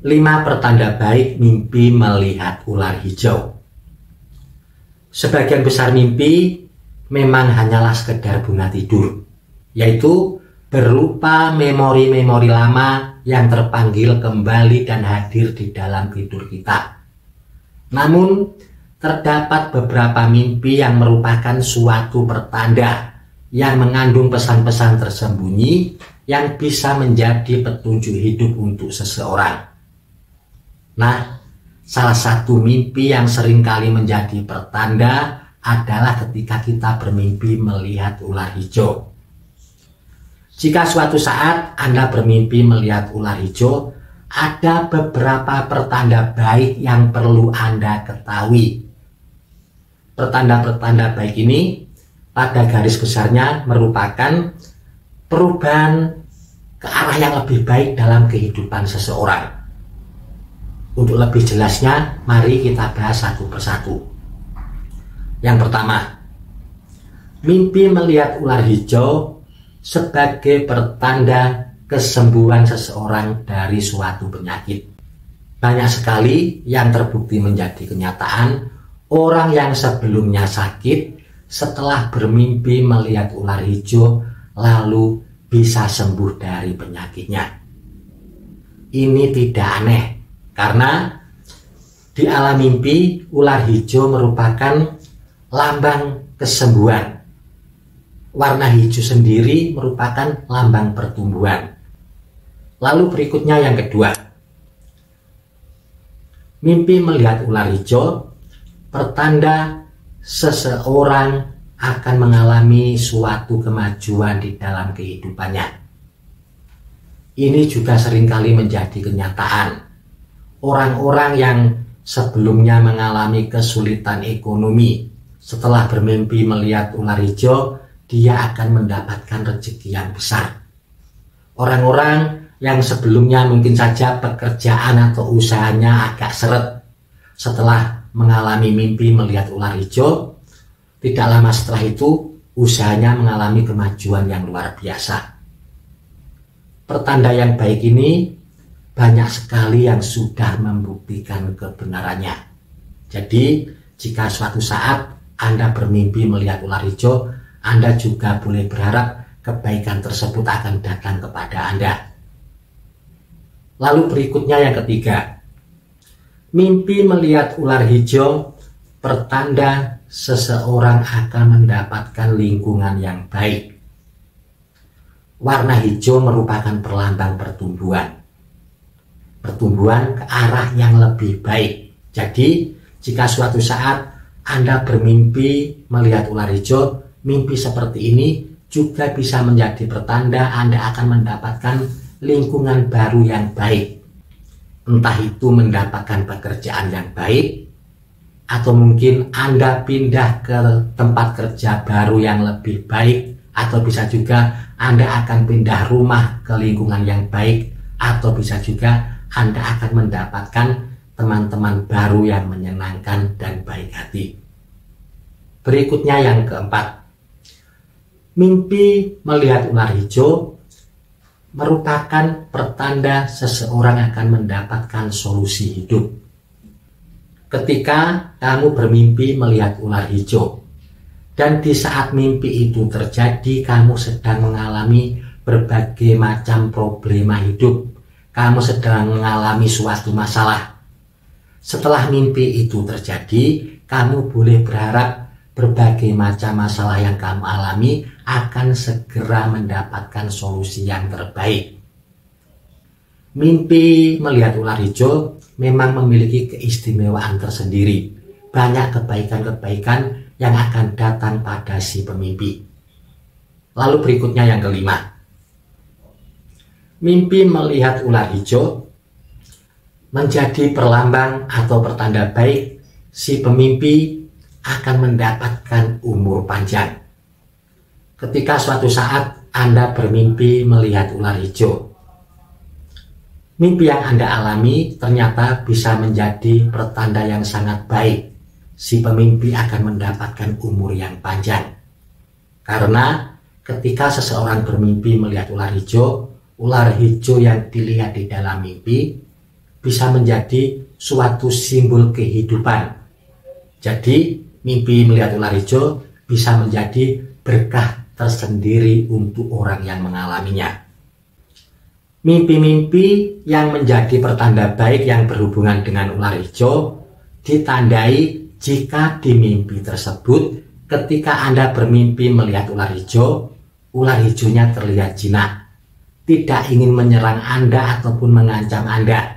5 pertanda baik mimpi melihat ular hijau. Sebagian besar mimpi memang hanyalah sekedar bunga tidur, yaitu berupa memori-memori lama yang terpanggil kembali dan hadir di dalam tidur kita. Namun, terdapat beberapa mimpi yang merupakan suatu pertanda yang mengandung pesan-pesan tersembunyi yang bisa menjadi petunjuk hidup untuk seseorang. Nah, salah satu mimpi yang seringkali menjadi pertanda adalah ketika kita bermimpi melihat ular hijau. Jika suatu saat Anda bermimpi melihat ular hijau, ada beberapa pertanda baik yang perlu Anda ketahui. Pertanda-pertanda baik ini pada garis besarnya merupakan perubahan ke arah yang lebih baik dalam kehidupan seseorang. Untuk lebih jelasnya, mari kita bahas satu persatu. Yang pertama, mimpi melihat ular hijau sebagai pertanda kesembuhan seseorang dari suatu penyakit. Banyak sekali yang terbukti menjadi kenyataan, orang yang sebelumnya sakit setelah bermimpi melihat ular hijau lalu bisa sembuh dari penyakitnya. Ini tidak aneh, karena di alam mimpi ular hijau merupakan lambang kesembuhan. Warna hijau sendiri merupakan lambang pertumbuhan. Lalu berikutnya yang kedua, mimpi melihat ular hijau pertanda seseorang akan mengalami suatu kemajuan di dalam kehidupannya. Ini juga seringkali menjadi kenyataan. Orang-orang yang sebelumnya mengalami kesulitan ekonomi, setelah bermimpi melihat ular hijau, dia akan mendapatkan rezeki yang besar. Orang-orang yang sebelumnya mungkin saja pekerjaan atau usahanya agak seret, setelah mengalami mimpi melihat ular hijau, tidak lama setelah itu usahanya mengalami kemajuan yang luar biasa. Pertanda yang baik ini banyak sekali yang sudah membuktikan kebenarannya. Jadi, jika suatu saat Anda bermimpi melihat ular hijau, Anda juga boleh berharap kebaikan tersebut akan datang kepada Anda. Lalu berikutnya yang ketiga, mimpi melihat ular hijau pertanda seseorang akan mendapatkan lingkungan yang baik. Warna hijau merupakan perlambang pertumbuhan. Pertumbuhan ke arah yang lebih baik. Jadi, jika suatu saat Anda bermimpi melihat ular hijau, mimpi seperti ini juga bisa menjadi pertanda Anda akan mendapatkan lingkungan baru yang baik. Entah itu mendapatkan pekerjaan yang baik, atau mungkin Anda pindah ke tempat kerja baru yang lebih baik, atau bisa juga Anda akan pindah rumah ke lingkungan yang baik, atau bisa juga Anda akan mendapatkan teman-teman baru yang menyenangkan dan baik hati. Berikutnya yang keempat, mimpi melihat ular hijau merupakan pertanda seseorang akan mendapatkan solusi hidup. Ketika kamu bermimpi melihat ular hijau, dan di saat mimpi itu terjadi, kamu sedang mengalami berbagai macam problema hidup, kamu sedang mengalami suatu masalah. Setelah mimpi itu terjadi, kamu boleh berharap berbagai macam masalah yang kamu alami akan segera mendapatkan solusi yang terbaik. Mimpi melihat ular hijau memang memiliki keistimewaan tersendiri. Banyak kebaikan-kebaikan yang akan datang pada si pemimpi. Lalu berikutnya yang kelima, mimpi melihat ular hijau menjadi perlambang atau pertanda baik si pemimpi akan mendapatkan umur panjang. Ketika suatu saat Anda bermimpi melihat ular hijau, mimpi yang Anda alami ternyata bisa menjadi pertanda yang sangat baik. Si pemimpi akan mendapatkan umur yang panjang. Karena ketika seseorang bermimpi melihat ular hijau yang dilihat di dalam mimpi bisa menjadi suatu simbol kehidupan. Jadi mimpi melihat ular hijau bisa menjadi berkah tersendiri untuk orang yang mengalaminya. Mimpi-mimpi yang menjadi pertanda baik yang berhubungan dengan ular hijau ditandai jika di mimpi tersebut ketika Anda bermimpi melihat ular hijaunya terlihat jinak, tidak ingin menyerang Anda ataupun mengancam Anda.